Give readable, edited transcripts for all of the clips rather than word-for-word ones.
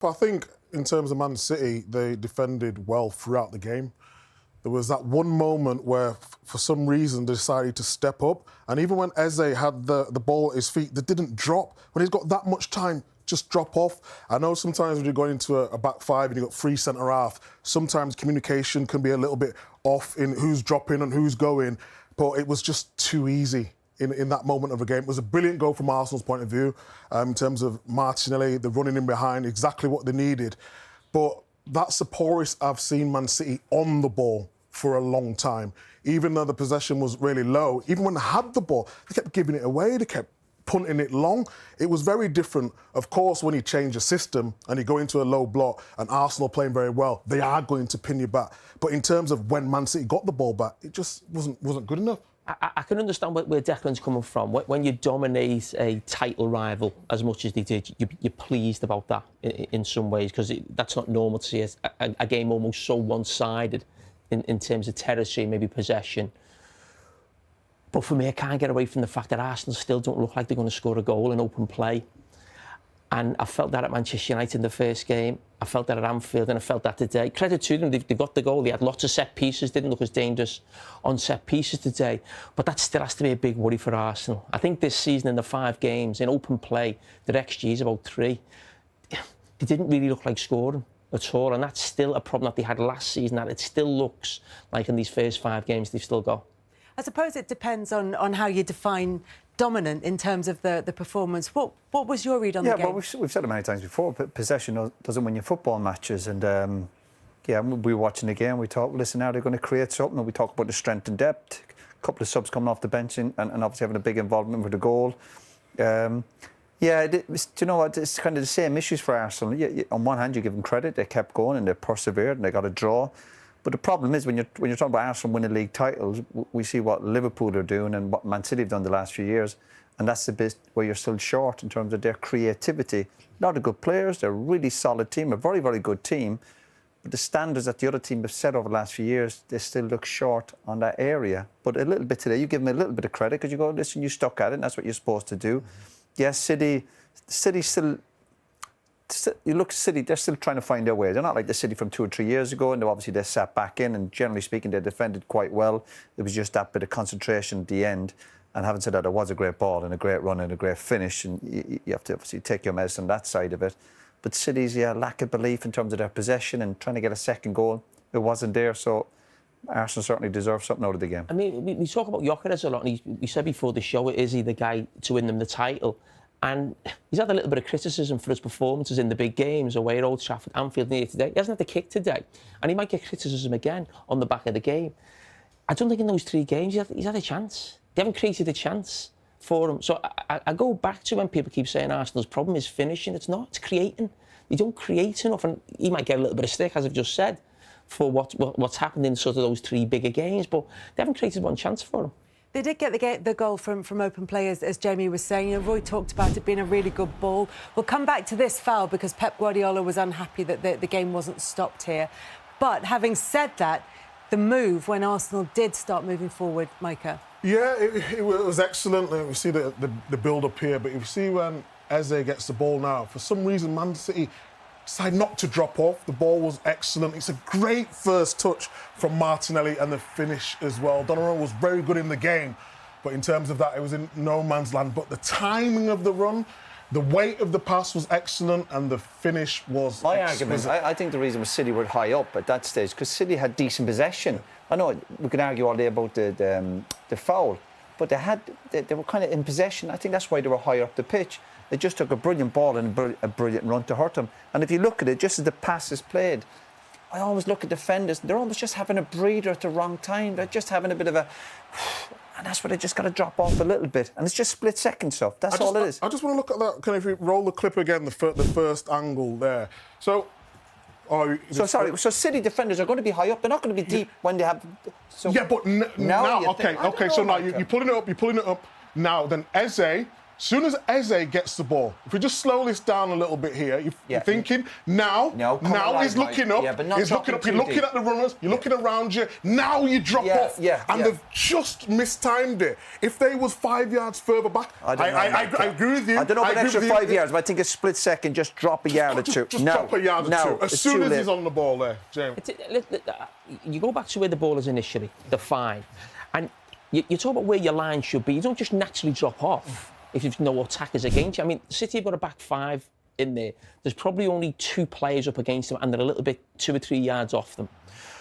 But I think in terms of Man City, they defended well throughout the game. There was that one moment where, for some reason, they decided to step up. And even when Eze had the ball at his feet, they didn't drop. When he's got that much time, just drop off. I know sometimes when you're going into a back five and you've got three centre-half, sometimes communication can be a little bit off in who's dropping and who's going. But it was just too easy in that moment of the game. It was a brilliant goal from Arsenal's point of view, in terms of Martinelli, the running in behind, exactly what they needed. But that's the poorest I've seen Man City on the ball for a long time. Even though the possession was really low, even when they had the ball, they kept giving it away, they kept punting it long. It was very different. Of course, when you change a system and you go into a low block and Arsenal playing very well, they are going to pin you back. But in terms of when Man City got the ball back, it just wasn't good enough. I can understand where Declan's coming from. When you dominate a title rival as much as they did, you're pleased about that in some ways, because that's not normal to see a game almost so one-sided in terms of territory, maybe possession. But for me, I can't get away from the fact that Arsenal still don't look like they're going to score a goal in open play. And I felt that at Manchester United in the first game. I felt that at Anfield, and I felt that today. Credit to them, they got the goal. They had lots of set pieces, didn't look as dangerous on set pieces today. But that still has to be a big worry for Arsenal. I think this season in the 5 games, in open play, their XG is about 3. They didn't really look like scoring at all. And that's still a problem that they had last season, that it still looks like in these first 5 games they've still got. I suppose it depends on how you define dominant in terms of the performance. What was your read on the game? Yeah, well, we've said it many times before, but possession doesn't win you football matches. And, we were watching the game, we thought, well, listen, now they're going to create something. And we talk about the strength and depth, a couple of subs coming off the bench and obviously having a big involvement with the goal. Do you know what? It's kind of the same issues for Arsenal. On one hand, you give them credit, they kept going and they persevered and they got a draw. But the problem is when you're talking about Arsenal winning league titles, we see what Liverpool are doing and what Man City have done the last few years, and that's the bit where you're still short in terms of their creativity. A lot of good players, they're a really solid team, a very, very good team, but the standards that the other team have set over the last few years, they still look short on that area. But a little bit today, you give them a little bit of credit because you go, listen, you stuck at it, and that's what you're supposed to do. Yes, City still. You look City, they're still trying to find their way. They're not like the City from 2 or 3 years ago, and obviously they sat back in, and generally speaking, they defended quite well. It was just that bit of concentration at the end. And having said that, it was a great ball and a great run and a great finish, and you have to obviously take your medicine on that side of it. But City's lack of belief in terms of their possession and trying to get a second goal, it wasn't there. So Arsenal certainly deserve something out of the game. I mean, we talk about Gyökeres a lot, and we said before the show, is he the guy to win them the title? And he's had a little bit of criticism for his performances in the big games away at Old Trafford, Anfield, and here today. He hasn't had the kick today. And he might get criticism again on the back of the game. I don't think in those 3 games he's had a chance. They haven't created a chance for him. So I go back to when people keep saying Arsenal's problem is finishing. It's not. It's creating. They don't create enough. And he might get a little bit of stick, as I've just said, for what's happened in sort of those 3 bigger games. But they haven't created one chance for him. They did get the goal from open play, as Jamie was saying. Roy talked about it being a really good ball. We'll come back to this foul because Pep Guardiola was unhappy that the game wasn't stopped here. But having said that, the move when Arsenal did start moving forward, Micah. Yeah, it was excellent. We see the build-up here, but if you see when Eze gets the ball now, for some reason, Man City decided not to drop off. The ball was excellent. It's a great first touch from Martinelli and the finish as well. Donnarumma was very good in the game, but in terms of that, it was in no man's land. But the timing of the run, the weight of the pass was excellent, and the finish was My argument, I think the reason was City were high up at that stage, because City had decent possession. I know we can argue all day about the foul, but they were kind of in possession. I think that's why they were higher up the pitch. They just took a brilliant ball and a brilliant run to hurt them. And if you look at it, just as the pass is played, I always look at defenders, they're almost just having a breather at the wrong time. They're just having a bit of a... And that's where they just got to drop off a little bit. And it's just split-second stuff. That's all it is. I just want to look at that. Can if you roll the clip again, the first angle there. So City defenders are going to be high up. They're not going to be deep when they have... So, yeah, but now okay. So now you're pulling it up. Now, then Eze soon as Eze gets the ball, if we just slow this down a little bit here, you're thinking, now he's looking up, he's looking up, you're looking at the runners, you're looking around you, now you drop off. And they've just mistimed it. If they was 5 yards further back, I agree with you. I don't know about an extra 5 yards, but I think a split second, just drop a yard or two. Just drop a yard or two. As soon as he's on the ball there, James. You go back to where the ball is initially, the 5, and you talk about where your line should be. You don't just naturally drop off if you've no attackers against you. I mean, City have got a back 5 in there. There's probably only 2 players up against them, and they're a little bit 2 or 3 yards off them.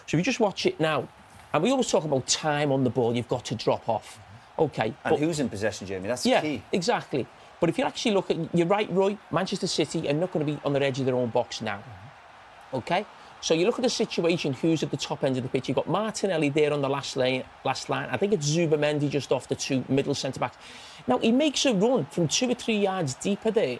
So if you just watch it now, and we always talk about time on the ball, you've got to drop off. OK. And who's in possession, Jamie? That's the key. Yeah, exactly. But if you actually look at, you're right, Roy, Manchester City are not going to be on the edge of their own box now. OK? So you look at the situation, who's at the top end of the pitch. You've got Martinelli there on the last line. I think it's Zubamendi just off the 2 middle centre-backs. Now, he makes a run from 2 or 3 yards deeper there,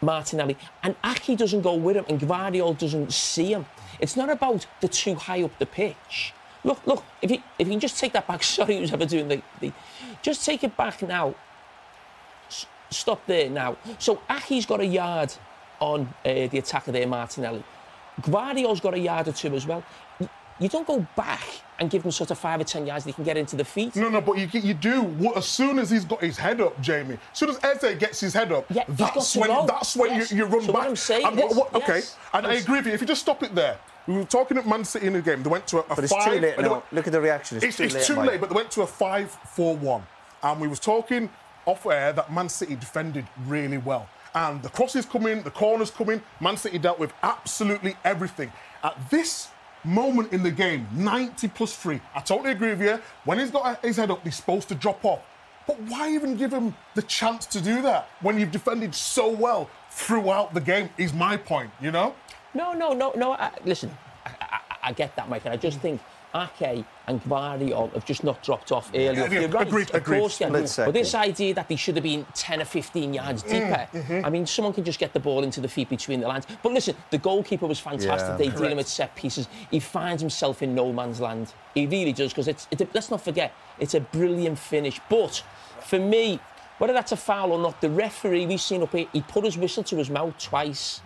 Martinelli, and Aki doesn't go with him, and Guardiola doesn't see him. It's not about the 2 high up the pitch. Look, if you can just take that back, sorry who's ever doing the... Just take it back now. Stop there now. So Aki's got a yard on the attacker there, Martinelli. Guardiola's got a yard or 2 as well. You don't go back and give him sort of 5 or 10 yards that he can get into the feet. No, but you do. As soon as he's got his head up, Jamie, as soon as Eze gets his head up, that's when you run so back. What I'm saying okay, and I agree with you. If you just stop it there. We were talking at Man City in the game. They went to a 5... But it's too late now. Look at the reaction. It's too late, but they went to a 5-4-1. And we was talking off air that Man City defended really well. And the crosses come in, the corners come in. Man City dealt with absolutely everything. At this moment in the game, 90+3, I totally agree with you. When he's got his head up, he's supposed to drop off. But why even give him the chance to do that when you've defended so well throughout the game, is my point, you know? No. Listen, I get that, Mike, and I just think Ake and Guardiola have just not dropped off earlier. You're right, agreed. Of course, yeah. But this idea that they should have been 10 or 15 yards deeper, I mean, someone can just get the ball into the feet between the lines. But listen, the goalkeeper was fantastic. They dealing with set pieces. He finds himself in no man's land. He really does, because let's not forget, it's a brilliant finish. But for me, whether that's a foul or not, the referee we've seen up here, he put his whistle to his mouth twice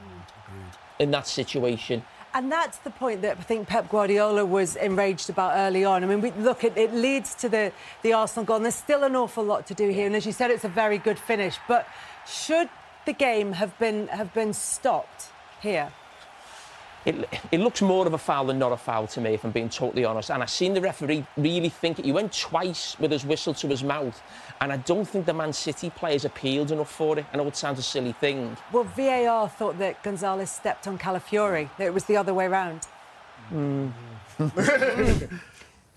in that situation. And that's the point that I think Pep Guardiola was enraged about early on. I mean, it leads to the Arsenal goal, and there's still an awful lot to do here. And as you said, it's a very good finish. But should the game have been stopped here? It looks more of a foul than not a foul to me, if I'm being totally honest. And I've seen the referee really think it. He went twice with his whistle to his mouth, and I don't think the Man City players appealed enough for it. I know it sounds a silly thing. Well, VAR thought that Gonzalez stepped on Calafiori, that it was the other way round.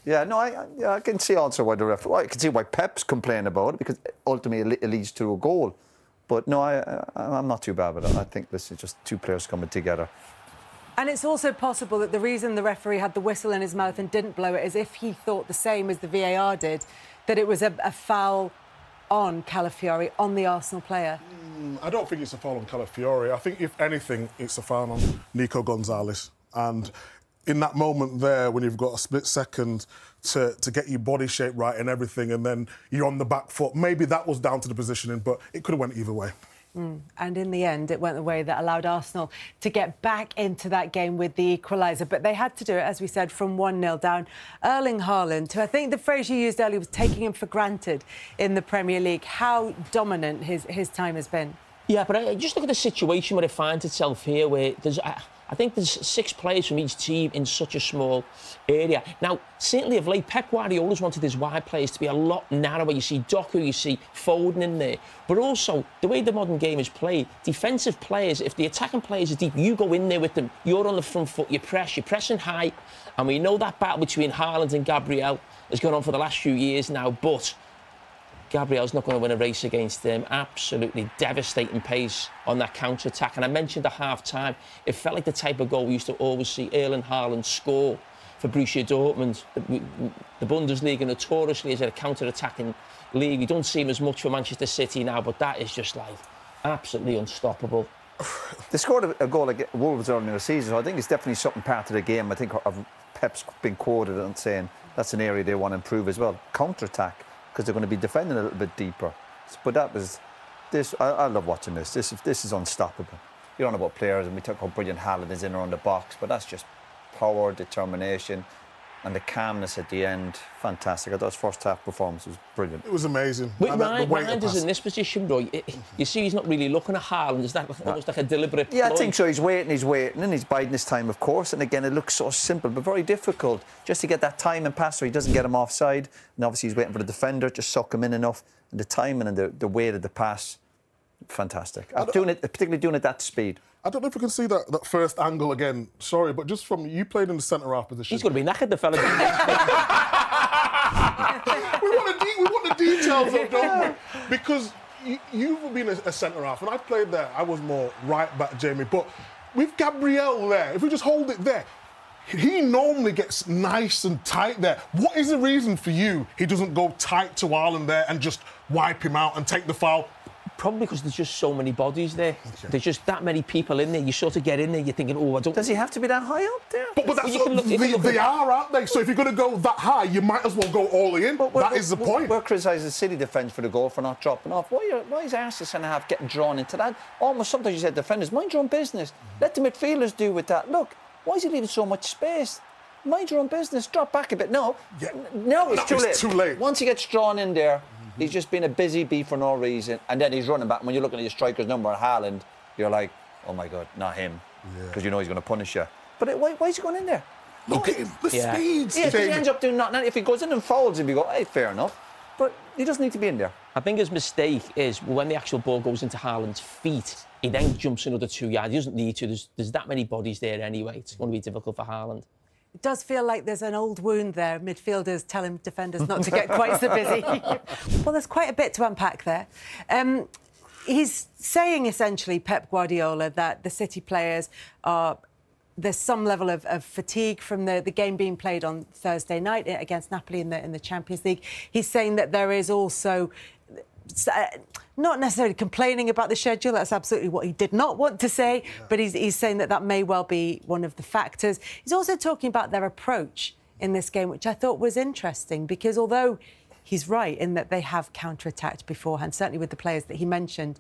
Yeah, no, I can see also why the referee... I can see why Pep's complaining about it, because ultimately it leads to a goal. But no, I'm not too bad with it. I think this is just 2 players coming together. And it's also possible that the reason the referee had the whistle in his mouth and didn't blow it is if he thought the same as the VAR did, that it was a foul on Calafiori, on the Arsenal player. I don't think it's a foul on Calafiori. I think, if anything, it's a foul on Nico Gonzalez. And in that moment there, when you've got a split second to get your body shape right and everything, and then you're on the back foot, maybe that was down to the positioning, but it could have went either way. And in the end, it went the way that allowed Arsenal to get back into that game with the equaliser. But they had to do it, as we said, from 1-0 down. Erling Haaland, who I think the phrase you used earlier was taking him for granted in the Premier League. How dominant his time has been. Yeah, but I just look at the situation where it finds itself here, where I think there's 6 players from each team in such a small area. Now, certainly of late, Pep Guardiola's wanted his wide players to be a lot narrower. You see Doku, you see Foden in there. But also, the way the modern game is played, defensive players, if the attacking players are deep, you go in there with them. You're on the front foot, you're pressing high. And we know that battle between Haaland and Gabriel has gone on for the last few years now, but Gabriel's not going to win a race against him. Absolutely devastating pace on that counter-attack. And I mentioned at half-time, it felt like the type of goal we used to always see Erling Haaland score for Borussia Dortmund. The Bundesliga notoriously is a counter-attacking league. We don't see him as much for Manchester City now, but that is just like absolutely unstoppable. They scored a goal against Wolves earlier in the season, so I think it's definitely something part of the game. I think Pep's been quoted on saying that's an area they want to improve as well. Counter-attack, because they're going to be defending a little bit deeper. But that was this. I love watching this. This is unstoppable. You don't know about players, and we talk how brilliant Haaland is in around the box, but that's just power, determination, and the calmness at the end. Fantastic. I thought his first half performance was brilliant. It was amazing. With Reinders in this position, Roy, you see he's not really looking at Haaland. Is that almost like a deliberate Yeah, ploy? I think so. He's waiting, and he's biding his time, of course. And again, it looks so simple, but very difficult just to get that time and pass so he doesn't get him offside. And obviously he's waiting for the defender to suck him in enough. And the timing and the weight of the pass, fantastic. Particularly doing it at that speed. I don't know if we can see that first angle again. Sorry, but just from you played in the centre-half position. He's going to be knackered, the fella. we want the details of, don't we? Because you've been a centre-half, and I played there. I was more right-back, Jamie. But with Gabriel there, if we just hold it there, he normally gets nice and tight there. What is the reason for you he doesn't go tight to Haaland there and just wipe him out and take the foul? Probably because there's just so many bodies there. Okay. There's just that many people in there. You sort of get in there, you're thinking, oh, I don't... Does he have to be that high up there? But that's they are, aren't they? So if you're going to go that high, you might as well go all in. That is the point. We're criticising the City defence for the goal for not dropping off. Why is Arsenal centre-half getting drawn into that? Almost sometimes you said, defenders, mind your own business. Let the midfielders do with that. Look, why is he leaving so much space? Mind your own business. Drop back a bit. No, it's too late. Once he gets drawn in there, he's just been a busy bee for no reason, and then he's running back. When you're looking at your striker's number, Haaland, you're like, oh my God, not him, because you know he's going to punish you. But why is he going in there? Look at him, the speeds. Yeah, because he ends up doing nothing. If he goes in and fouls him, you go, hey, fair enough. But he doesn't need to be in there. I think his mistake is when the actual ball goes into Haaland's feet, he then jumps another 2 yards. He doesn't need to. There's that many bodies there anyway. It's going to be difficult for Haaland. It does feel like there's an old wound there. Midfielders telling defenders not to get quite so busy. Well, there's quite a bit to unpack there. He's saying, essentially, Pep Guardiola, that the City players are... There's some level of fatigue from the game being played on Thursday night against Napoli in the Champions League. He's saying that there is also... not necessarily complaining about the schedule, that's absolutely what he did not want to say, but he's saying that may well be one of the factors. He's also talking about their approach in this game, which I thought was interesting, because although he's right in that they have counter-attacked beforehand, certainly with the players that he mentioned,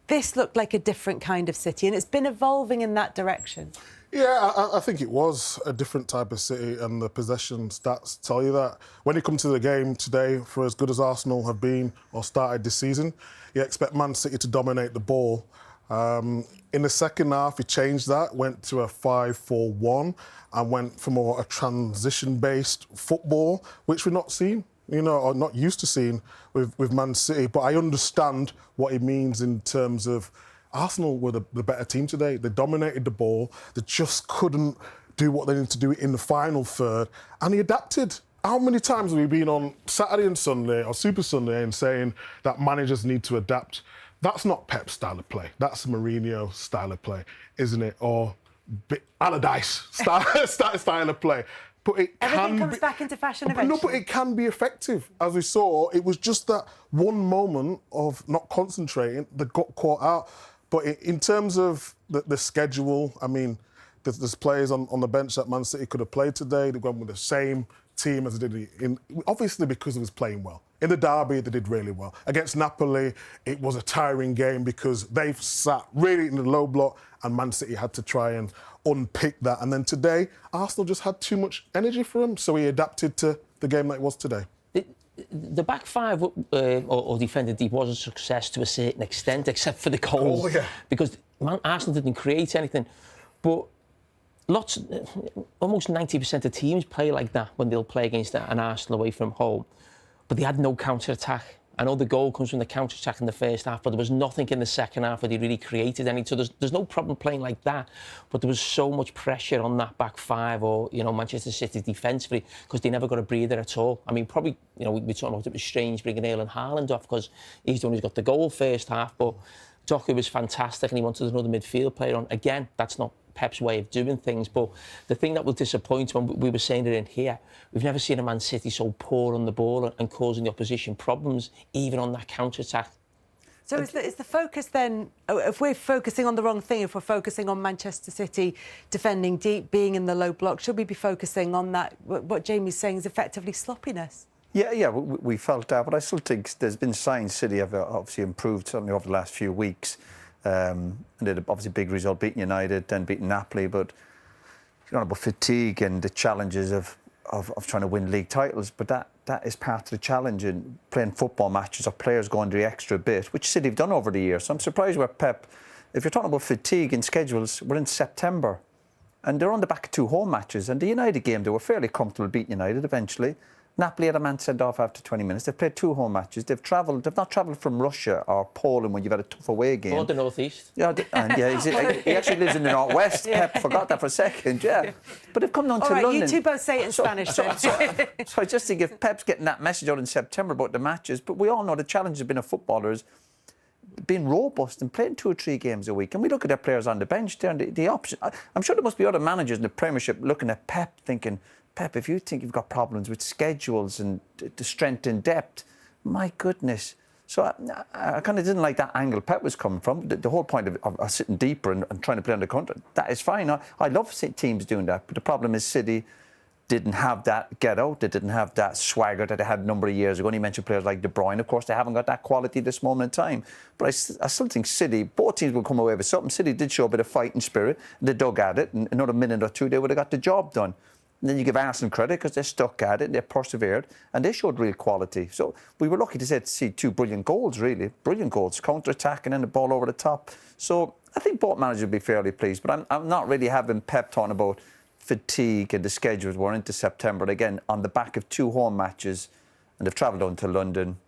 this looked like a different kind of City, and it's been evolving in that direction. Yeah, I think it was a different type of City, and the possession stats tell you that. When you come to the game today, for as good as Arsenal have been or started this season, you expect Man City to dominate the ball. In the second half, he changed that, went to a 5-4-1 and went for more a transition-based football, which we're not seeing, or not used to seeing with Man City. But I understand what he means in terms of Arsenal were the better team today. They dominated the ball. They just couldn't do what they needed to do in the final third. And he adapted. How many times have we been on Saturday and Sunday or Super Sunday and saying that managers need to adapt? That's not Pep's style of play. That's Mourinho's style of play, isn't it? Or Allardyce style of play. But everything comes back into fashion eventually. No, but it can be effective. As we saw, it was just that one moment of not concentrating that got caught out. But in terms of the schedule, I mean, there's players on the bench that Man City could have played today. They've gone with the same team as they did obviously because it was playing well. In the derby, they did really well. Against Napoli, it was a tiring game because they've sat really in the low block and Man City had to try and unpick that. And then today, Arsenal just had too much energy for him, so he adapted to the game that it was today. The back five or defending deep was a success to a certain extent, except for the goal. Oh, yeah. Because Arsenal didn't create anything. But almost 90% of teams play like that when they'll play against an Arsenal away from home. But they had no counter-attack. I know the goal comes from the counter-attack in the first half, but there was nothing in the second half where they really created any. So there's no problem playing like that. But there was so much pressure on that back five or, Manchester City's defensively because they never got a breather at all. I mean, probably, we talking about it was strange bringing Haaland off because he's the one who's got the goal first half. But Doku was fantastic and he wanted another midfield player on. Again, that's not Pep's way of doing things, but the thing that will disappoint when we were saying it in here, we've never seen a Man City so poor on the ball and causing the opposition problems, even on that counter-attack. So is the focus then, if we're focusing on the wrong thing, if we're focusing on Manchester City defending deep, being in the low block, should we be focusing on that, what Jamie's saying is effectively sloppiness? Yeah, we felt that, but I still think there's been signs City have obviously improved certainly over the last few weeks. And they had obviously a big result, beating United, then beating Napoli. But you know about fatigue and the challenges of trying to win league titles, but that is part of the challenge in playing football matches or players going the extra bit, which City have done over the years. So I'm surprised with Pep. If you're talking about fatigue and schedules, we're in September. And they're on the back of 2 home matches. And the United game, they were fairly comfortable beating United eventually. Napoli had a man sent off after 20 minutes. They've played 2 home matches. They've not travelled from Russia or Poland when you've had a tough away game. Or the northeast. Yeah, and he actually lives in the northwest. Pep forgot that for a second, yeah. But they've come down to London. You two both say it in Spanish. So I just think if Pep's getting that message out in September about the matches, but we all know the challenge of being a footballer is being robust and playing 2 or 3 games a week. And we look at their players on the bench there and the option. I'm sure there must be other managers in the Premiership looking at Pep thinking, Pep, if you think you've got problems with schedules and the strength and depth, my goodness. So I kind of didn't like that angle Pep was coming from. The whole point of sitting deeper and trying to play under counter, that is fine. I love teams doing that. But the problem is City didn't have that get out. They didn't have that swagger that they had a number of years ago. And you mentioned players like De Bruyne. Of course, they haven't got that quality this moment in time. But I still think City, both teams will come away with something. City did show a bit of fighting spirit. They dug at it. And another minute or 2, they would have got the job done. And then you give Arsenal credit because they stuck at it, they persevered, and they showed real quality. So we were lucky to see 2 brilliant goals, really. Brilliant goals, counter-attack and then the ball over the top. So I think both managers will be fairly pleased. But I'm not really having Pep talking about fatigue and the schedules. We're into September. And again, on the back of 2 home matches, and they've travelled down to London.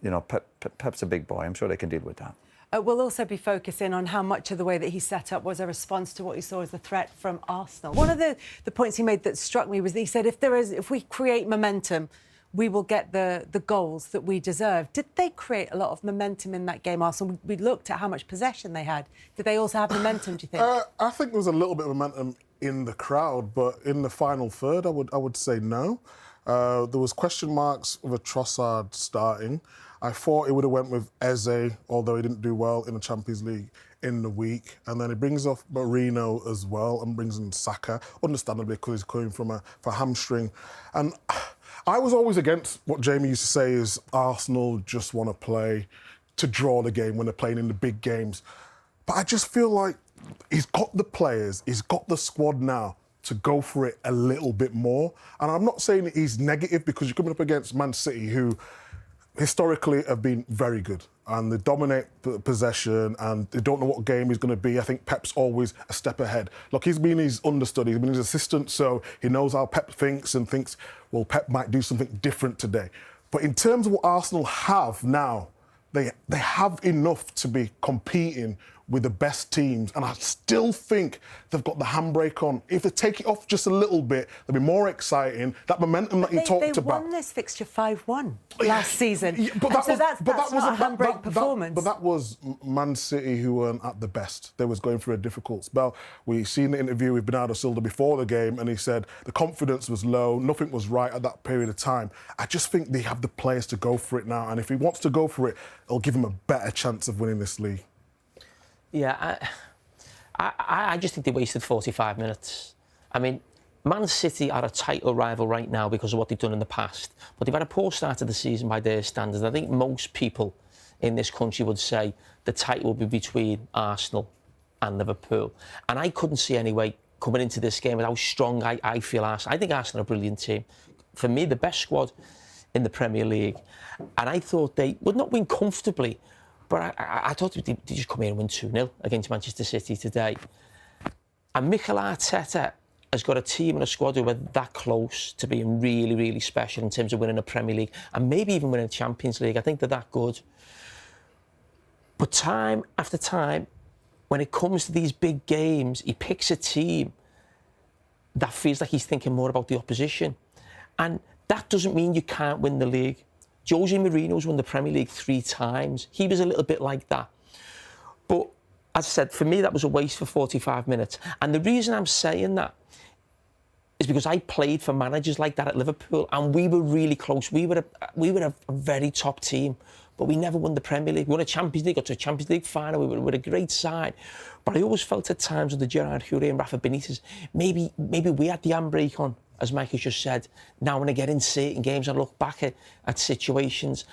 You know, Pep's a big boy. I'm sure they can deal with that. We'll also be focusing on how much of the way that he set up was a response to what he saw as the threat from Arsenal. One of the points he made that struck me was that he said if we create momentum, we will get the goals that we deserve. Did they create a lot of momentum in that game, Arsenal? We looked at how much possession they had. Did they also have momentum, do you think? I think there was a little bit of momentum in the crowd, but in the final third, I would say no. There was question marks with Trossard starting. I thought he would have went with Eze, although he didn't do well in the Champions League in the week. And then he brings off Marino as well and brings in Saka, understandably because he's coming from a hamstring. And I was always against what Jamie used to say is Arsenal just want to play to draw the game when they're playing in the big games. But I just feel like he's got the players, he's got the squad now to go for it a little bit more. And I'm not saying that he's negative because you're coming up against Man City, who historically have been very good and they dominate possession and they don't know what game he's going to be. I think Pep's always a step ahead. Look, he's been his understudy, he's been his assistant, so he knows how Pep thinks and thinks, well, Pep might do something different today. But in terms of what Arsenal have now, they have enough to be competing with the best teams, and I still think they've got the handbrake on. If they take it off just a little bit, they'll be more exciting. That momentum that you talked about. They won this fixture 5-1 last season. Yeah, but that's not a handbrake performance. But that was Man City who weren't at the best. They was going through a difficult spell. We seen the interview with Bernardo Silva before the game, and he said the confidence was low, nothing was right at that period of time. I just think they have the players to go for it now, and if he wants to go for it, it'll give him a better chance of winning this league. Yeah, I just think they wasted 45 minutes. I mean, Man City are a title rival right now because of what they've done in the past. But they've had a poor start to the season by their standards. I think most people in this country would say the title will be between Arsenal and Liverpool. And I couldn't see any way coming into this game with how strong I feel Arsenal. I think Arsenal are a brilliant team. For me, the best squad in the Premier League. And I thought they would not win comfortably, but I thought they just come here and win 2-0 against Manchester City today. And Mikel Arteta has got a team and a squad who are that close to being really, really special in terms of winning a Premier League and maybe even winning a Champions League. I think they're that good. But time after time, when it comes to these big games, he picks a team that feels like he's thinking more about the opposition. And that doesn't mean you can't win the league. Jose Mourinho's won the Premier League 3 times. He was a little bit like that. But as I said, for me, that was a waste for 45 minutes. And the reason I'm saying that is because I played for managers like that at Liverpool, and we were really close. We were a very top team, but we never won the Premier League. We won a Champions League, got to a Champions League final. We were a great side. But I always felt at times under Gerard Houré and Rafa Benitez, maybe we had the handbrake on as Mike has just said, now and again in certain games, I look back at situations,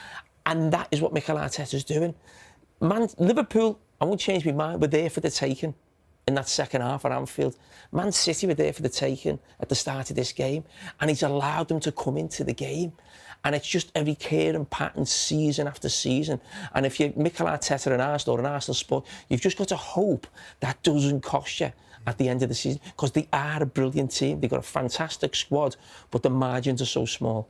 and that is what Mikel Arteta's doing. Liverpool, I won't change my mind, were there for the taking in that second half at Anfield. Man City were there for the taking at the start of this game, and he's allowed them to come into the game. And it's just a recurring pattern season after season. And if you're Mikel Arteta and Arsenal or an Arsenal sport, you've just got to hope that doesn't cost you at the end of the season, because they are a brilliant team. They've got a fantastic squad, but the margins are so small.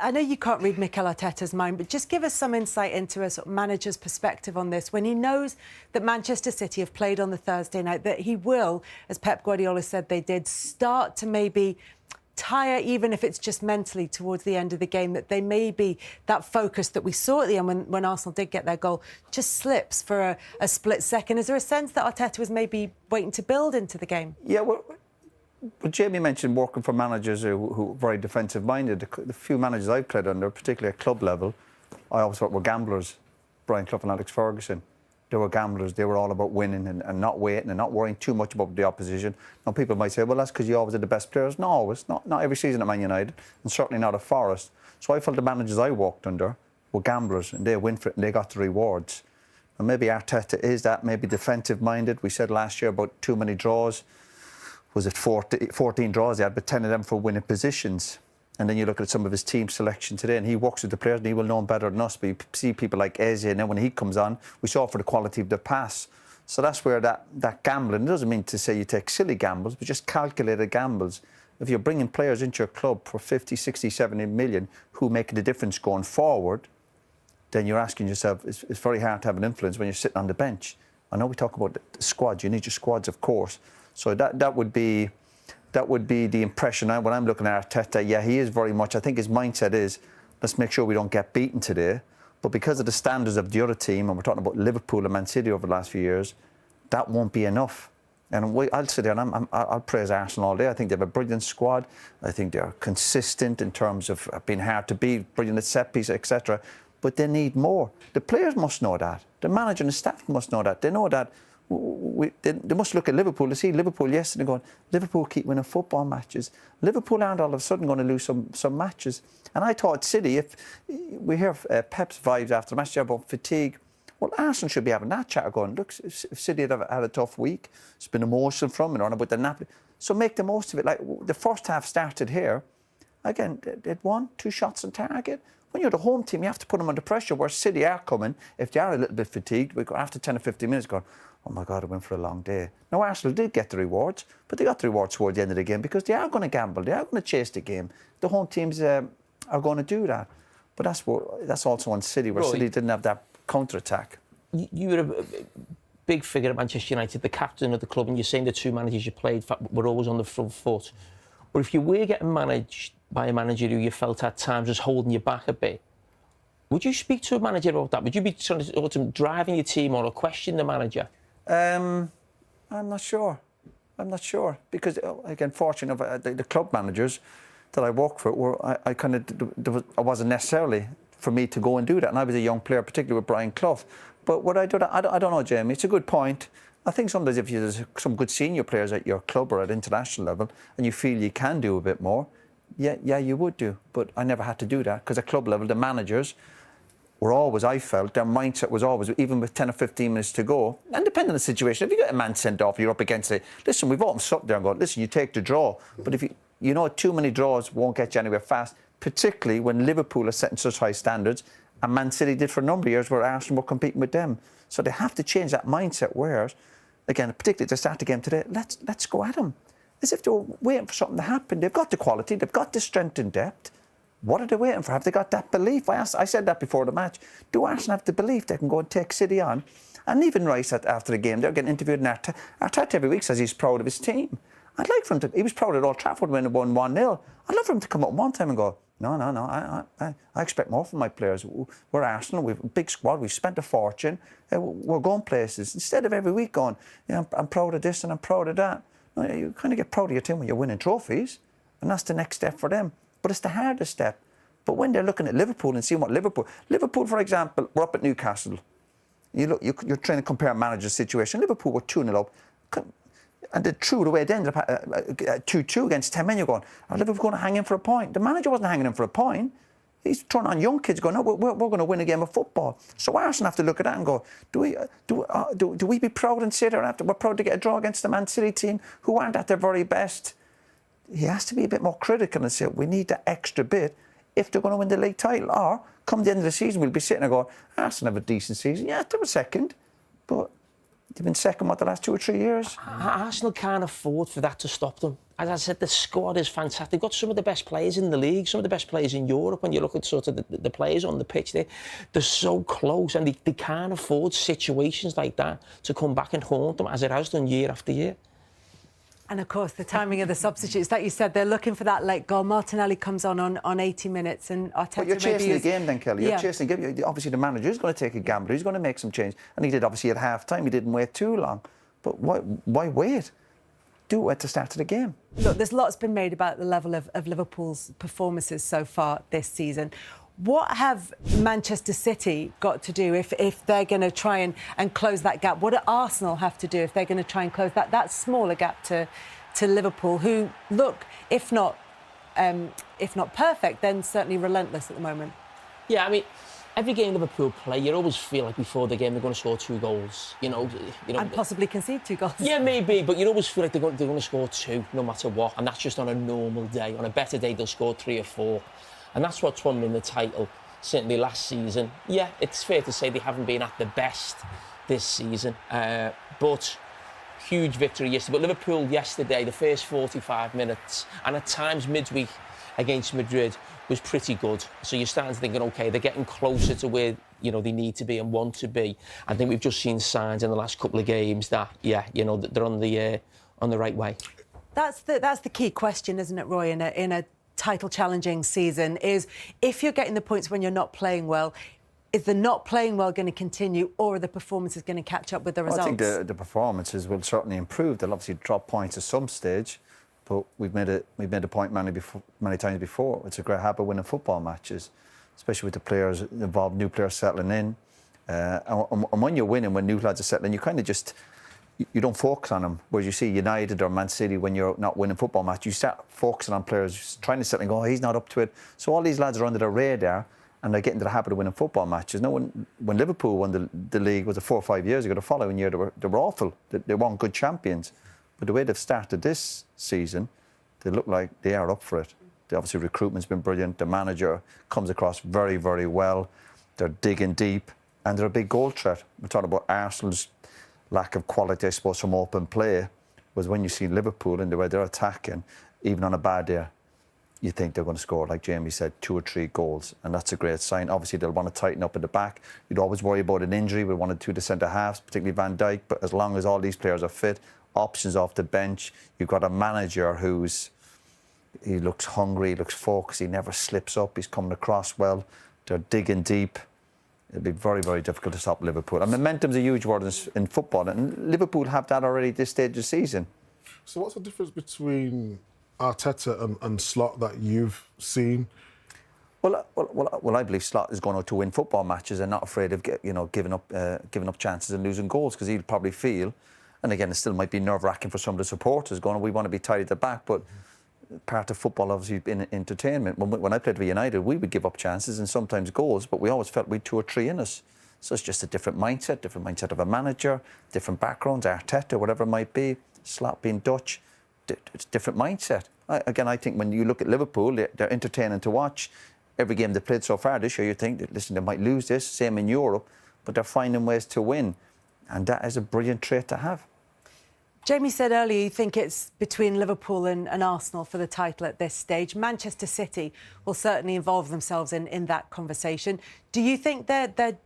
I know you can't read Mikel Arteta's mind, but just give us some insight into a sort of manager's perspective on this. When he knows that Manchester City have played on the Thursday night, that he will, as Pep Guardiola said they did, start to maybe tire, even if it's just mentally towards the end of the game, that they maybe, that focus that we saw at the end when Arsenal did get their goal, just slips for a split second. Is there a sense that Arteta was maybe waiting to build into the game? Yeah, well, Jamie mentioned working for managers who are very defensive-minded. The few managers I've played under, particularly at club level, I always thought were gamblers. Brian Clough and Alex Ferguson. They were gamblers. They were all about winning and not waiting and not worrying too much about the opposition. Now, people might say, well, that's because you always had the best players. No, always. Not every season at Man United, and certainly not at Forest. So I felt the managers I worked under were gamblers, and they win for it and they got the rewards. And maybe Arteta is that, maybe defensive-minded. We said last year about too many draws. Was it 14 draws he had, but 10 of them for winning positions. And then you look at some of his team selection today, and he works with the players, and he will know them better than us. But you see people like Eze, and then when he comes on, we saw for the quality of the pass. So that's where that gambling, it doesn't mean to say you take silly gambles, but just calculated gambles. If you're bringing players into your club for 50, 60, 70 million who make the difference going forward, then you're asking yourself, it's very hard to have an influence when you're sitting on the bench. I know we talk about the squads, you need your squads, of course. So that would be the impression when I'm looking at Arteta. Yeah, he is very much, I think his mindset is, let's make sure we don't get beaten today. But because of the standards of the other team, and we're talking about Liverpool and Man City over the last few years, that won't be enough. And I'll sit there and I'll praise Arsenal all day. I think they have a brilliant squad. I think they're consistent in terms of being hard to beat, brilliant at set piece, etc. But they need more. The players must know that. The manager and the staff must know that. They know that. They must look at Liverpool. They see Liverpool yesterday going, Liverpool keep winning football matches. Liverpool aren't all of a sudden going to lose some matches. And I thought City, if we hear Pep's vibes after the match about fatigue, well, Arsenal should be having that chat going, look, if City had had a tough week, it's been emotional from and on about the Napoli. So make the most of it. Like the first half started here. Again, they'd won 2 shots on target. When you're the home team, you have to put them under pressure, where City are coming. If they are a little bit fatigued, we go after 10 or 15 minutes going, oh my God, I went for a long day. Now, Arsenal did get the rewards, but they got the rewards towards the end of the game because they are going to gamble. They are going to chase the game. The home teams are going to do that. But that's also on City, where City didn't have that counter-attack. You were a big figure at Manchester United, the captain of the club, and you're saying the 2 managers you played were always on the front foot. But if you were getting managed by a manager who you felt at times was holding you back a bit, would you speak to a manager about that? Would you be trying to driving your team or question the manager? I'm not sure. Because, again, fortunate the club managers that I worked for, I wasn't necessarily for me to go and do that. And I was a young player, particularly with Brian Clough. But would I do that? I don't know, Jamie. It's a good point. I think sometimes if there's some good senior players at your club or at international level and you feel you can do a bit more, yeah, you would do. But I never had to do that because at club level, the managers were always, I felt, their mindset was always, even with 10 or 15 minutes to go, and depending on the situation, if you get a man sent off, you're up against it. Listen, we've all sat there and gone, listen, you take the draw. But if you know too many draws won't get you anywhere fast, particularly when Liverpool are setting such high standards, and Man City did for a number of years where Arsenal were competing with them. So they have to change that mindset, whereas, again, particularly to start the game today, let's go at them. As if they were waiting for something to happen. They've got the quality, they've got the strength and depth. What are they waiting for? Have they got that belief? I said that before the match. Do Arsenal have the belief they can go and take City on? And even Rice, after the game, they're getting interviewed in Arteta. Arteta every week says he's proud of his team. I'd like for him to... He was proud at Old Trafford when they won 1-0. I'd love for him to come up one time and go, no, I expect more from my players. We're Arsenal, we've a big squad, we've spent a fortune, we're going places. Instead of every week going, I'm proud of this and I'm proud of that. No, you kind of get proud of your team when you're winning trophies, and that's the next step for them. But it's the hardest step. But when they're looking at Liverpool and seeing what Liverpool, for example, we're up at Newcastle. You're trying to compare manager's situation. Liverpool were 2-0 up. And they threw it away at the end of 2-2 against 10 men. You're going, are Liverpool going to hang in for a point? The manager wasn't hanging in for a point. He's throwing on young kids going, no, we're going to win a game of football. So Arsenal have to look at that and go, do we be proud and sit there after we're proud to get a draw against the Man City team who aren't at their very best? He has to be a bit more critical and say, we need that extra bit if they're going to win the league title. Or come the end of the season, we'll be sitting there going, Arsenal have a decent season. Yeah, they were second, but they've been second, the last 2 or 3 years? Arsenal can't afford for that to stop them. As I said, the squad is fantastic. They've got some of the best players in the league, some of the best players in Europe. When you look at sort of the players on the pitch, they're so close, and they can't afford situations like that to come back and haunt them, as it has done year after year. And of course, the timing of the substitutes, like you said, they're looking for that late goal. Martinelli comes on 80 minutes, and Arteta. But you're chasing the game then, Kelly. You're chasing the game. Obviously, the manager is going to take a gamble. He's going to make some change. And he did, obviously, at half-time. He didn't wait too long. But why wait? Do it at the start of the game. Look, there's lots been made about the level of Liverpool's performances so far this season. What have Manchester City got to do if they're going to try and close that gap? What do Arsenal have to do if they're going to try and close that smaller gap to Liverpool, who look, if not perfect, then certainly relentless at the moment? Yeah, I mean, every game Liverpool play, you always feel like before the game they're going to score 2 goals. You know, and possibly concede 2 goals. Yeah, maybe, but you always feel like they're going to score 2, no matter what. And that's just on a normal day. On a better day, they'll score 3 or 4. And that's what's won them the title, certainly last season. Yeah, it's fair to say they haven't been at the best this season. But huge victory yesterday. But Liverpool yesterday, the first 45 minutes, and at times midweek against Madrid, was pretty good. So you're starting to thinking, OK, they're getting closer to where, you know, they need to be and want to be. I think we've just seen signs in the last couple of games that, yeah, you know, that they're on the right way. That's the key question, isn't it, Roy, in a title-challenging season, is if you're getting the points when you're not playing well, is the not playing well going to continue, or are the performances going to catch up with the results? I think the performances will certainly improve. They'll obviously drop points at some stage, but we've made a point many times before. It's a great habit winning football matches, especially with the players involved, new players settling in. And when you're winning, when new lads are settling, you kind of just... You don't focus on them. Whereas you see United or Man City, when you're not winning football match, you start focusing on players, trying to settle and go, oh, he's not up to it. So all these lads are under the radar, and they get into the habit of winning football matches. Now, when Liverpool won the league, was it 4 or 5 years ago, the following year, they were awful. They weren't good champions. But the way they've started this season, they look like they are up for it. Obviously, recruitment's been brilliant. The manager comes across very, very well. They're digging deep, and they're a big goal threat. We're talking about Arsenal's lack of quality, I suppose, from open play, was when you see Liverpool and the way they're attacking, even on a bad day, you think they're going to score, like Jamie said, 2 or 3 goals, and that's a great sign. Obviously, they'll want to tighten up at the back. You'd always worry about an injury with 1 or 2 of the centre-halves, particularly Van Dijk, but as long as all these players are fit, options off the bench, you've got a manager he looks hungry, he looks focused, he never slips up, he's coming across well, they're digging deep. It'll be very, very difficult to stop Liverpool. And momentum's a huge word in football, and Liverpool have that already at this stage of the season. So what's the difference between Arteta and Slot that you've seen? Well, I believe Slot is going out to win football matches and not afraid of giving up chances and losing goals, because he'll probably feel, and again, it still might be nerve-wracking for some of the supporters going, we want to be tight at the back, but part of football obviously in entertainment. When I played for United, we would give up chances and sometimes goals, but we always felt we'd 2 or 3 in us. So it's just a different mindset of a manager, different backgrounds, Arteta, whatever it might be, Slot being Dutch, it's a different mindset. I think when you look at Liverpool, they're entertaining to watch. Every game they've played so far this year, you think, listen, they might lose this, same in Europe, but they're finding ways to win. And that is a brilliant trait to have. Jamie said earlier you think it's between Liverpool and Arsenal for the title at this stage. Manchester City will certainly involve themselves in that conversation. Do you think they're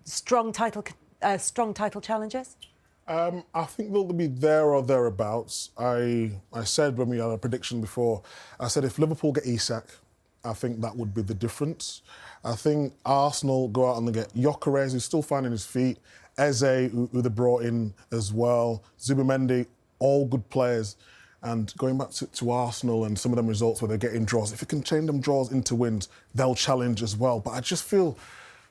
strong title challengers? I think they'll be there or thereabouts. I said when we had a prediction before, I said if Liverpool get Isak, I think that would be the difference. I think Arsenal go out and they get Gyökeres, who's still finding his feet, Eze, who they brought in as well, Zubimendi, all good players. And going back to Arsenal and some of them results where they're getting draws, if you can change them draws into wins, they'll challenge as well. But I just feel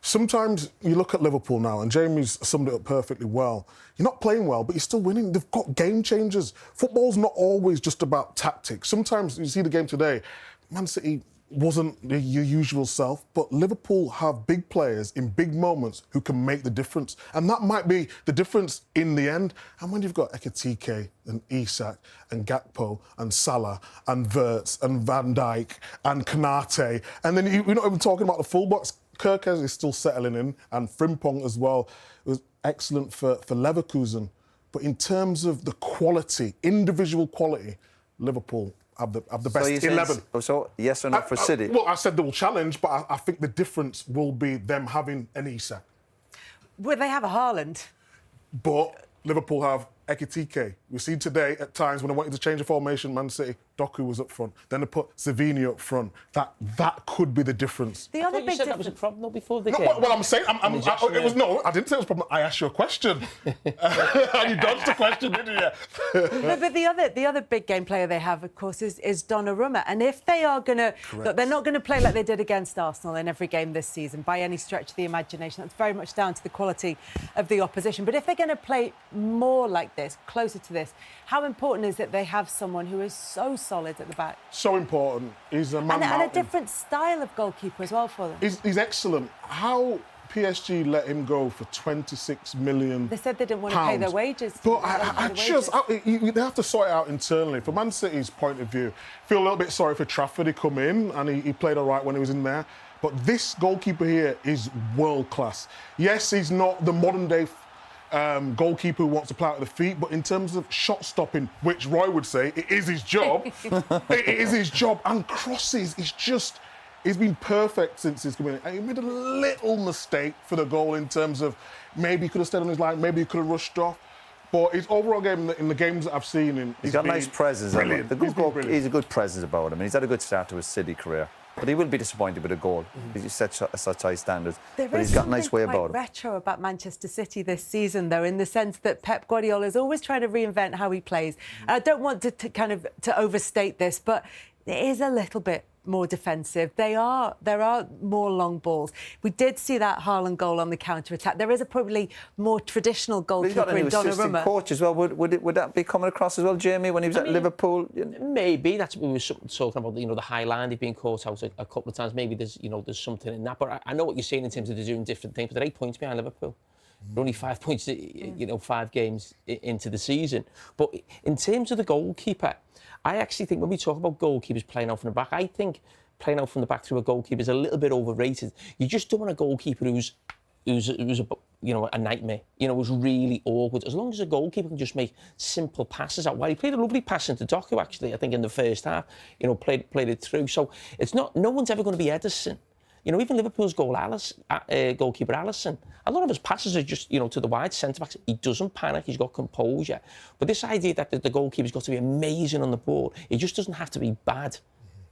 Sometimes you look at Liverpool now, and Jamie's summed it up perfectly well. You're not playing well, but you're still winning. They've got game changers. Football's not always just about tactics. Sometimes you see the game today, Man City wasn't your usual self, but Liverpool have big players in big moments who can make the difference. And that might be the difference in the end. And when you've got Ekitike and Isak and Gakpo and Salah and Wirtz and Van Dijk and Konate, and then we're not even talking about the fullbacks. Carragher is still settling in, and Frimpong as well. It was excellent for Leverkusen. But in terms of the quality, individual quality, Liverpool have the best 11. So yes or no for City? Well, I said they will challenge, but I think the difference will be them having an Isak. Well, they have a Haaland. But Liverpool have Ekitike. We see today, at times, when they wanted to change the formation, Man City, Doku was up front. Then they put Savini up front. That could be the difference. I thought you said that was a problem though before the game. Well, I'm saying, I didn't say it was a problem. I asked you a question. And you dodged the question, didn't you? No, but the other big game player they have, of course, is Donnarumma. And if they are going to... They're not going to play like they did against Arsenal in every game this season, by any stretch of the imagination. That's very much down to the quality of the opposition. But if they're going to play more like this, closer to this, how important is it they have someone who is so solid at the back? So important. He's a man and a different style of goalkeeper as well for them. He's excellent. How PSG let him go for 26 million. They said they didn't want to pay their wages. But they have to sort it out internally. From Man City's point of view, I feel a little bit sorry for Trafford. He come in and he played all right when he was in there. But this goalkeeper here is world class. Yes, he's not the modern day goalkeeper who wants to play out of the feet, but in terms of shot stopping, which Roy would say, it is his job. It is his job. And crosses, he's been perfect since he's come in. And he made a little mistake for the goal in terms of maybe he could have stayed on his line, maybe he could have rushed off. But his overall game in the games that I've seen him, he's got a nice presence. He's a good presence about him, and he's had a good start to his City career. But he will be disappointed with a goal. He's set such high standards. But he's got a nice way about him. There is something retro about Manchester City this season, though, in the sense that Pep Guardiola is always trying to reinvent how he plays. And I don't want to overstate this, but it is a little bit more defensive. There are more long balls. We did see that Haaland goal on the counter-attack. There is a probably more traditional goalkeeper in Donnarumma. He's got a new assistant coach as well. Would that be coming across as well, Jamie, when he was at Liverpool? Maybe. That's what we were talking about, the high line. He's been caught out a couple of times. Maybe there's something in that. But I know what you're saying in terms of they're doing different things, but they're 8 points behind Liverpool. They're only 5 points, 5 games into the season. But in terms of the goalkeeper, I actually think when we talk about goalkeepers playing out from the back, I think playing out from the back through a goalkeeper is a little bit overrated. You just don't want a goalkeeper who's a nightmare. Who's really awkward. As long as a goalkeeper can just make simple passes out. While he played a lovely pass into Doku, actually, I think in the first half, played it through. So it's not. No one's ever going to be Ederson. Even Liverpool's goalkeeper Alisson, a lot of his passes are just, to the wide centre-backs. He doesn't panic, he's got composure. But this idea that the goalkeeper's got to be amazing on the ball, it just doesn't have to be bad.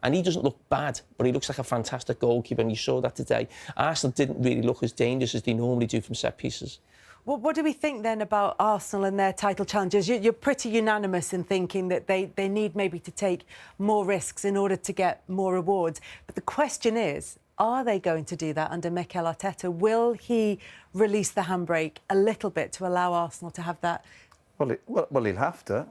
And he doesn't look bad, but he looks like a fantastic goalkeeper, and you saw that today. Arsenal didn't really look as dangerous as they normally do from set pieces. Well, what do we think then about Arsenal and their title challenges? You're pretty unanimous in thinking that they need maybe to take more risks in order to get more rewards. But the question is, are they going to do that under Mikel Arteta? Will he release the handbrake a little bit to allow Arsenal to have that? Well, he'll have to.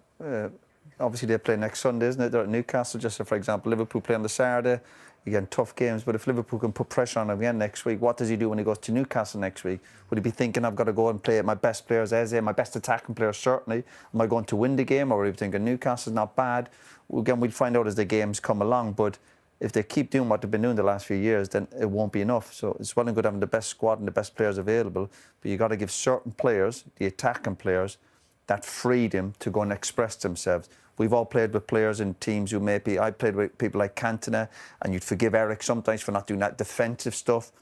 Obviously, they play next Sunday, isn't it? They're at Newcastle, just so, for example, Liverpool play on the Saturday. Again, tough games. But if Liverpool can put pressure on him again next week, what does he do when he goes to Newcastle next week? Would he be thinking, I've got to go and play my best players, Eze, my best attacking players, certainly? Am I going to win the game? Or would he be thinking, Newcastle's not bad? Again, we'll find out as the games come along. But if they keep doing what they've been doing the last few years, then it won't be enough. So it's well and good having the best squad and the best players available, but you've got to give certain players, the attacking players, that freedom to go and express themselves. We've all played with players in teams who maybe... I played with people like Cantona, and you'd forgive Eric sometimes for not doing that defensive stuff.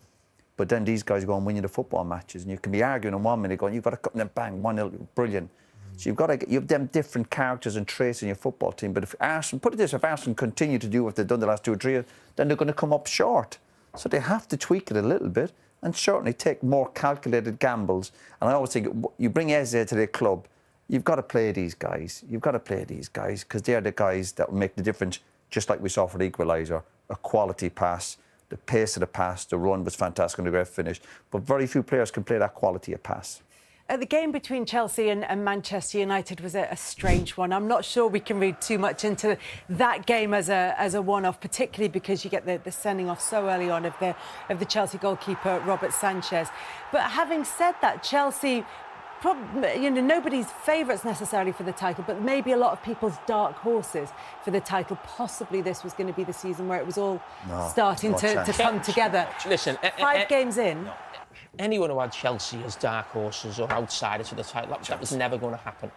But then these guys go and win you the football matches, and you can be arguing in 1 minute going, you've got to come and then bang, 1-0, brilliant. So you have them different characters and traits in your football team. But if Arsenal, put it this, if Arsenal continue to do what they've done the last 2 or 3 years, then they're going to come up short. So they have to tweak it a little bit and certainly take more calculated gambles. And I always think, you bring Eze to the club, you've got to play these guys. You've got to play these guys because they're the guys that will make the difference, just like we saw for the equaliser. A quality pass, the pace of the pass, the run was fantastic and a great finish. But very few players can play that quality of pass. The game between Chelsea and Manchester United was a strange one. I'm not sure we can read too much into that game as a one-off, particularly because you get the sending off so early on of the Chelsea goalkeeper Robert Sanchez. But having said that, Chelsea, nobody's favourites necessarily for the title, but maybe a lot of people's dark horses for the title. Possibly this was going to be the season where it was all starting to come together. Listen, 5 games in. Anyone who had Chelsea as dark horses or outsiders for the title, that was never going to happen.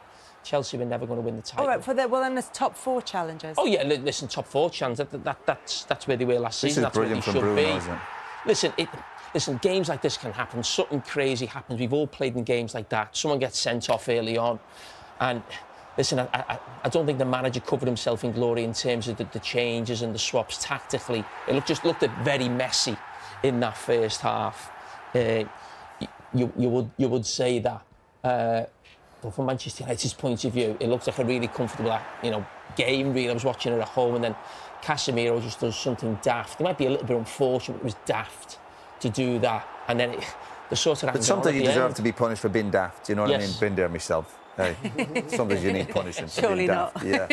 Chelsea were never going to win the title. All right, then there's top 4 challengers. Oh yeah, listen, top 4 challengers. That's where they were last season. That's where they should Bruno, be. isn't it? Listen, games like this can happen. Something crazy happens. We've all played in games like that. Someone gets sent off early on, and listen, I don't think the manager covered himself in glory in terms of the changes and the swaps tactically. It just looked very messy in that first half. You would say that, but from Manchester United's point of view, it looked like a really comfortable, game. Really, I was watching it at home, and then Casemiro just does something daft. It might be a little bit unfortunate, but it was daft to do that, and then the sort of. But sometimes you deserve to be punished for being daft. You know what I mean? Been there myself. Hey, sometimes you need punishing. Surely not. Yeah.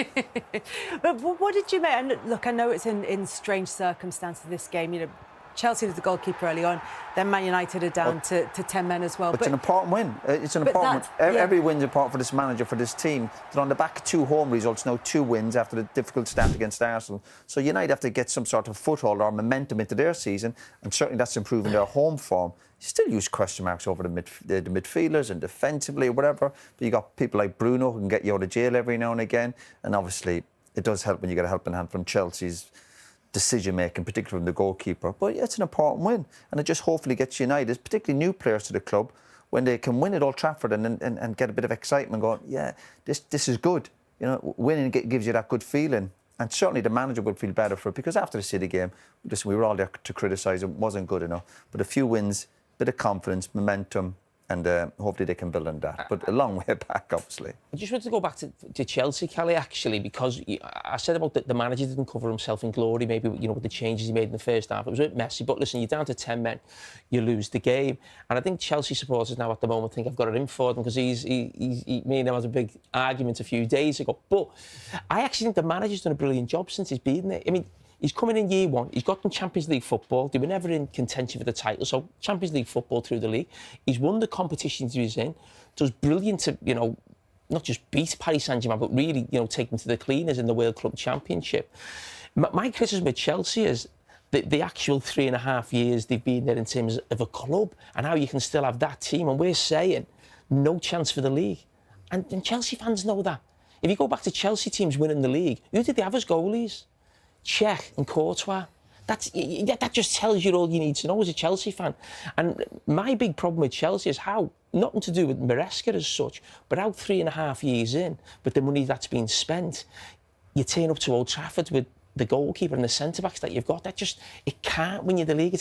But what did you make? And look, I know it's in strange circumstances. This game, Chelsea was the goalkeeper early on, then Man United are down to 10 men as well. But it's an important win. It's an important win. Every win's important for this manager, for this team. They're on the back of 2 home results, now 2 wins after the difficult start against Arsenal. So United have to get some sort of foothold or momentum into their season, and certainly that's improving their home form. You still use question marks over the midfielders and defensively or whatever, but you got people like Bruno who can get you out of jail every now and again, and obviously it does help when you get a helping hand from Chelsea's decision-making, particularly from the goalkeeper. But it's an important win, and it just hopefully gets United, particularly new players to the club, when they can win at Old Trafford and get a bit of excitement going, yeah, this is good. Winning gives you that good feeling. And certainly the manager would feel better for it, because after the City game, we were all there to criticise it wasn't good enough. But a few wins, bit of confidence, momentum, and hopefully they can build on that. But a long way back, obviously. I just want to go back to Chelsea, Kelly, actually, because I said about the manager didn't cover himself in glory, maybe, with the changes he made in the first half. It was a bit messy, but listen, you're down to 10 men, you lose the game. And I think Chelsea supporters now at the moment think I've got it in for them, because me and him had a big argument a few days ago. But I actually think the manager's done a brilliant job since he's been there. I mean, he's coming in year 1. He's got them Champions League football. They were never in contention for the title, so Champions League football through the league. He's won the competitions he was in. Does brilliant to, not just beat Paris Saint-Germain, but really, take them to the cleaners in the World Club Championship. My criticism with Chelsea is the actual 3.5 years they've been there in terms of a club, and how you can still have that team. And we're saying no chance for the league. And Chelsea fans know that. If you go back to Chelsea teams winning the league, who did they have as goalies? Cech and Courtois. That just tells you all you need to know as a Chelsea fan. And my big problem with Chelsea is how, nothing to do with Maresca as such, but how 3.5 years in, but the money that's been spent, you turn up to Old Trafford with the goalkeeper and the centre-backs that you've got. It can't win you the league.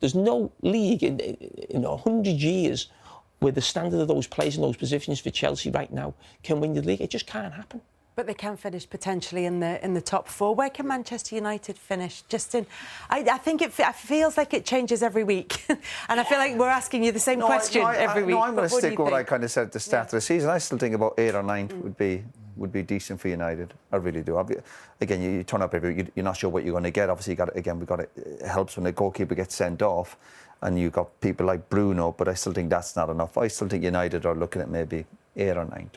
There's no league in 100 years where the standard of those players in those positions for Chelsea right now can win you the league. It just can't happen. But they can finish potentially in the top 4. Where can Manchester United finish? Justin, I think it feels like it changes every week. And I feel like we're asking you the same question every week. No, I'm going to stick with what I kind of said at the start of the season. I still think about 8 or 9 would be decent for United. I really do. Again, you turn up every week, you're not sure what you're going to get. Obviously, it helps when the goalkeeper gets sent off, and you've got people like Bruno, but I still think that's not enough. I still think United are looking at maybe 8 or 9.